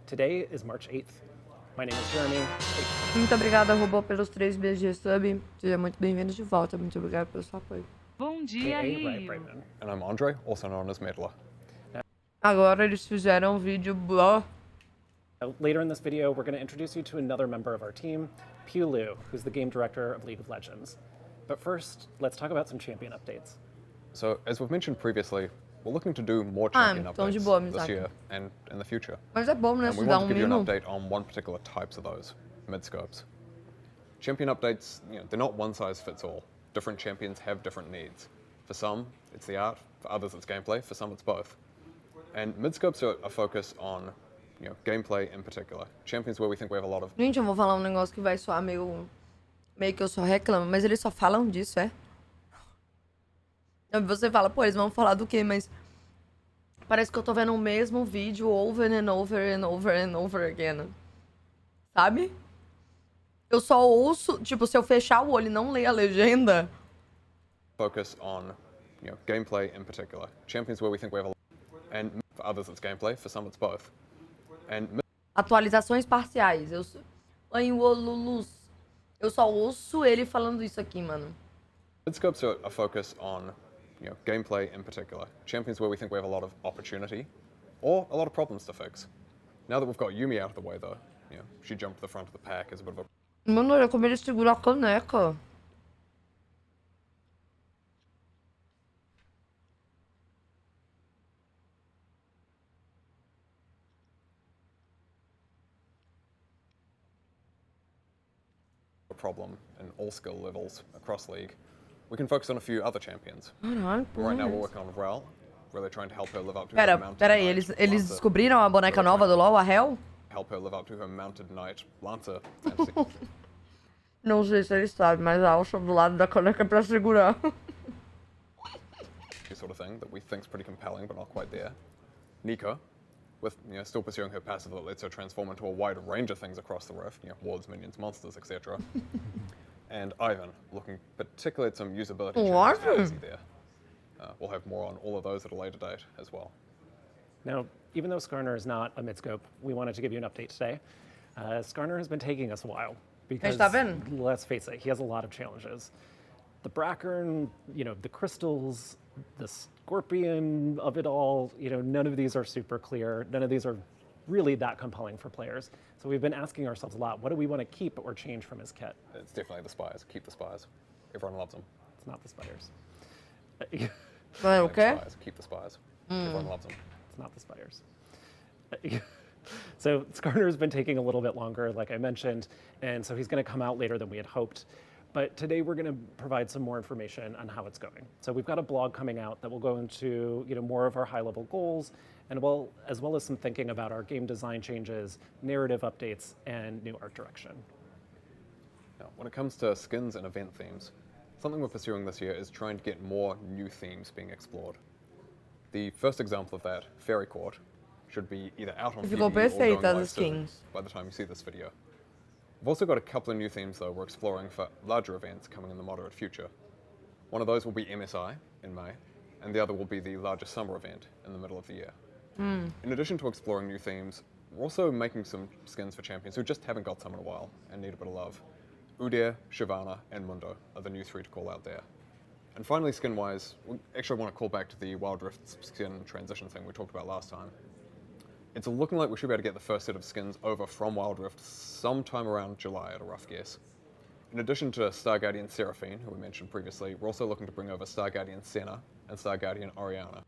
Today is March 8th. My name is Jeremy. Muito obrigada, Robô, pelos 3 meses de sub. Seja muito bem-vindo de volta. Muito obrigado pelo seu apoio. Bom dia, Rio. And I'm Andre, also known as Medler. Agora eles fizeram um vídeo blá. Later in this video, we're going to introduce you to another member of our team, Piu Liu, who's the game director of League of Legends. But first, let's talk about some champion updates. So, as we've mentioned previously, we're looking to do more champion então de updates boa, this Misaki. year and in the future. Mas é bom, né? And we Se dá want um to give you an mimo. update on one particular types of those, mid-scopes. Champion updates, they're not one size fits all. Different champions have different needs. For some, it's the art. For others, it's gameplay. For some, it's both. And mid-scopes are a focus on gameplay in particular. Champions where we think we have a lot of... Gente, eu vou falar um negócio que vai soar meio que eu só reclamo, mas eles só falam disso, é? Você fala, pô, eles vão falar do quê? Mas parece que eu tô vendo o mesmo vídeo over and over and over and over again. Sabe? Eu só ouço, tipo, se eu fechar o olho e não ler a legenda... Focus on gameplay in particular. Champions where we think we have a lot... And for others, it's gameplay. For some, it's both. And Atualizações parciais. Eu só ouço ele falando isso aqui, mano. mid-scopes are a focus on gameplay in particular. Champions where we think we have a lot of opportunity or a lot of problems to fix. Now that we've got Yumi out of the way, though, she jumped to the front of the pack as a bit of a... Mano, olha como ele segura a caneca. problem in all skill levels across League. We can focus on a few other champions. Caralho, Right now we're working on Rel, really trying to help her live up to Pera her mounted aí, knight eles Lancer. descobriram a boneca nova do LoL, a Hel? Help her live up to her mounted knight Lancer fantasy. Não sei se eles sabem, mas a alça do lado da caneca é pra segurar. sort of thing that we think's pretty compelling, but not quite there. Nika, with still pursuing her passive that lets her transform into a wide range of things across the rift, wards, minions, monsters, etc. And Ivan, looking particularly at some usability changes for Daisy there. We'll have more on all of those at a later date as well. Now, even though Skarner is not a mid-scope, we wanted to give you an update today. Skarner has been taking us a while because, let's face it, he has a lot of challenges. The Brackern, the crystals, the scorpion of it all, none of these are super clear. None of these are really that compelling for players. So we've been asking ourselves a lot, what do we want to keep or change from his kit? It's definitely the spires. Keep the spires. Everyone loves them. It's not the spiders. Okay. Spires. Keep the spires. Everyone loves them. It's not the spiders. So Skarner has been taking a little bit longer, like I mentioned, and so he's going to come out later than we had hoped. But today we're going to provide some more information on how it's going. So we've got a blog coming out that will go into more of our high-level goals, and as well as some thinking about our game design changes, narrative updates, and new art direction. Now, when it comes to skins and event themes, something we're pursuing this year is trying to get more new themes being explored. The first example of that, Fairy Court, should be either out on Ficou PvE or going perfeita live as soon skins. by the time you see this video. We've also got a couple of new themes, though, we're exploring for larger events coming in the moderate future. One of those will be MSI in May, and the other will be the largest summer event in the middle of the year. In addition to exploring new themes, we're also making some skins for champions who just haven't got some in a while and need a bit of love. Udyr, Shyvana, and Mundo are the new three to call out there. And finally, skin-wise, we actually want to call back to the Wild Rift skin transition thing we talked about last time. It's looking like we should be able to get the first set of skins over from Wild Rift sometime around July at a rough guess. In addition to Star Guardian Seraphine, who we mentioned previously, we're also looking to bring over Star Guardian Senna and Star Guardian Oriana.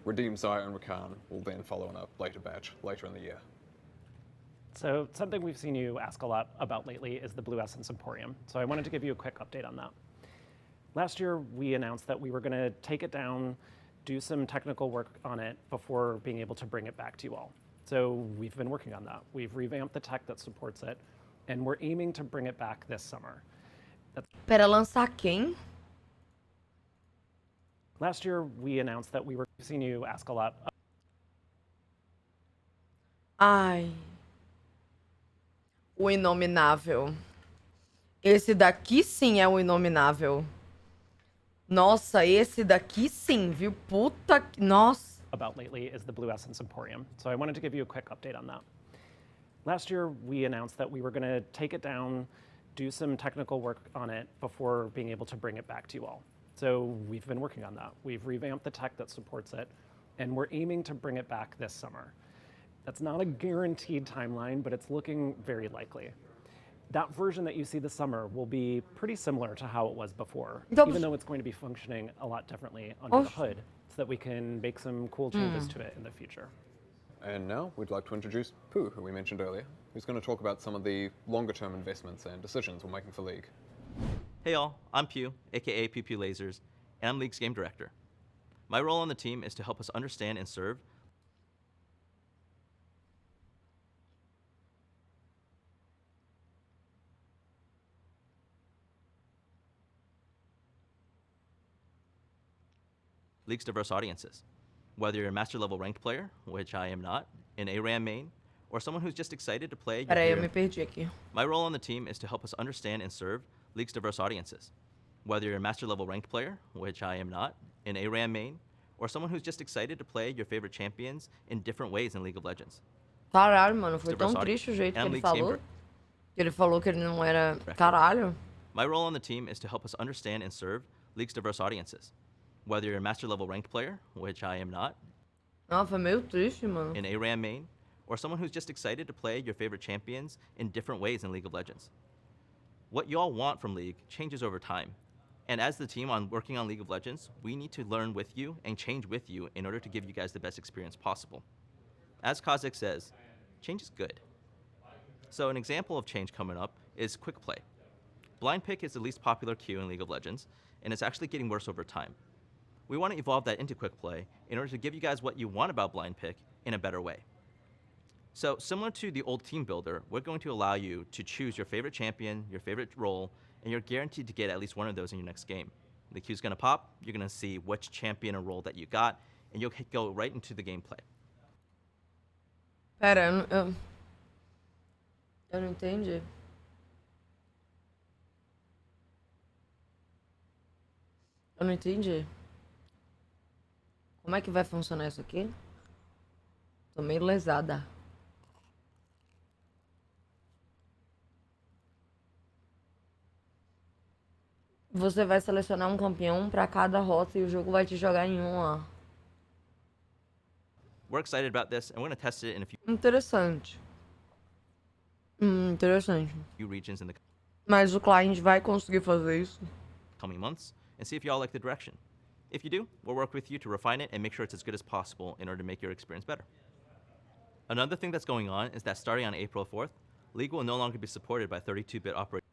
Redeem Zaya and Rakan will then follow in a later batch later in the year. So something we've seen you ask a lot about lately is the Blue Essence Emporium. So I wanted to give you a quick update on that. Last year, we announced that we were going to take it down, do some technical work on it before being able to bring it back to you all. So we've been working on that. We've revamped the tech that supports it, and we're aiming to bring it back this summer. Pera, lançar quem? Last year, we announced that we were seeing you ask a lot. Ai. O inominável. Esse daqui sim é o inominável. Nossa, esse daqui sim, viu? Puta que... Nossa. About lately is the Blue Essence Emporium. So I wanted to give you a quick update on that. Last year, we announced that we were going to take it down, do some technical work on it before being able to bring it back to you all. So we've been working on that. We've revamped the tech that supports it, and we're aiming to bring it back this summer. That's not a guaranteed timeline, but it's looking very likely. That version that you see this summer will be pretty similar to how it was before, even though it's going to be functioning a lot differently under the hood, so that we can make some cool changes to it in the future. And now we'd like to introduce Pooh, who we mentioned earlier, who's going to talk about some of the longer-term investments and decisions we're making for League. Hey all, I'm Pew, aka Pew Pew Lasers, and I'm League's game director. My role on the team is to help us understand and serve League's diverse audiences. Whether you're a master level ranked player, which I am not, an ARAM main, or someone who's just excited to play. Peraí, eu me perdi aqui. My role on the team is to help us understand and serve League's diverse audiences. Whether you're a master level ranked player, which I am not, an ARAM main, or someone who's just excited to play your favorite champions in different ways in League of Legends. Caralho, mano, foi tão triste o jeito que ele falou. Ele falou que ele não era... Caralho. My role on the team is to help us understand and serve League's diverse audiences. Whether you're a master level ranked player, which I am not. Ah, foi meio triste, mano. An ARAM main, or someone who's just excited to play your favorite champions in different ways in League of Legends. What you all want from League changes over time. And as the team working on League of Legends, we need to learn with you and change with you in order to give you guys the best experience possible. As Kazik says, change is good. So an example of change coming up is quick play. Blind pick is the least popular queue in League of Legends, and it's actually getting worse over time. We want to evolve that into quick play in order to give you guys what you want about blind pick in a better way. So similar to the old team builder, we're going to allow you to choose your favorite champion, your favorite role, and you're guaranteed to get at least one of those in your next game. The queue's going to pop, you're going to see which champion or role that you got, and you'll go right into the gameplay. Pera, eu não entendi. Eu não entendi. Como é que vai funcionar isso aqui? Tô meio lesada. Você vai selecionar um campeão para cada rota e o jogo vai te jogar em uma. We're excited about this and we're going to test it in a Interessante. Interessante. few regions in the Mas o cliente vai conseguir fazer isso? coming months and see if y'all like the direction. If you do, we'll work with you to refine it and make sure it's as good as possible in order to make your experience better. Another thing that's going on is that starting on April 4th, League will no longer be supported by 32-bit operators.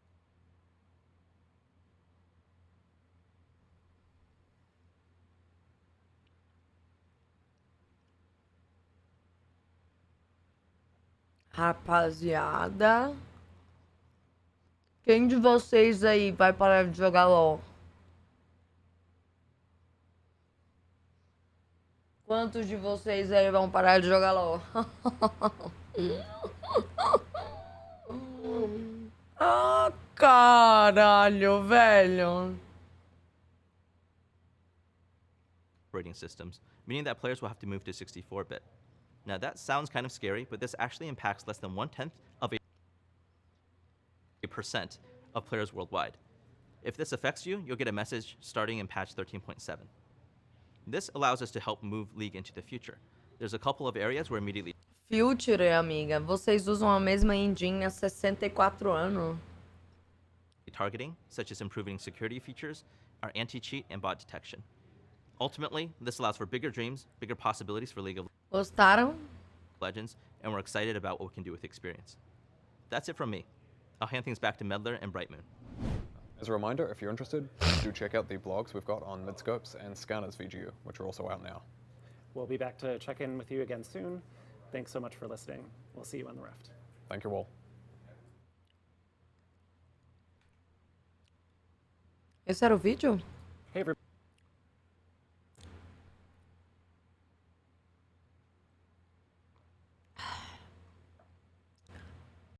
Rapaziada, quem de vocês aí vai parar de jogar LOL? Quantos de vocês aí vão parar de jogar LOL? Ah, caralho, velho. Operating systems, meaning that players will have to move to 64-bit. Now that sounds kind of scary, but this actually impacts less than 1/10 of a percent of players worldwide. If this affects you, you'll get a message starting in patch 13.7. This allows us to help move League into the future. There's a couple of areas where immediately Future, amiga, vocês usam a mesma engine há 64 anos. targeting, such as improving security features, are anti-cheat and bot detection. Ultimately, this allows for bigger dreams, bigger possibilities for League of Gostaram? Legends, and we're excited about what we can do with the experience. That's it from me. I'll hand things back to Medler and Brightmoon. As a reminder, if you're interested, do check out the blogs we've got on Midscope's and Skarner's VGU, which are also out now. We'll be back to check in with you again soon. Thanks so much for listening. We'll see you on the Rift. Thank you all. Esse era o vídeo?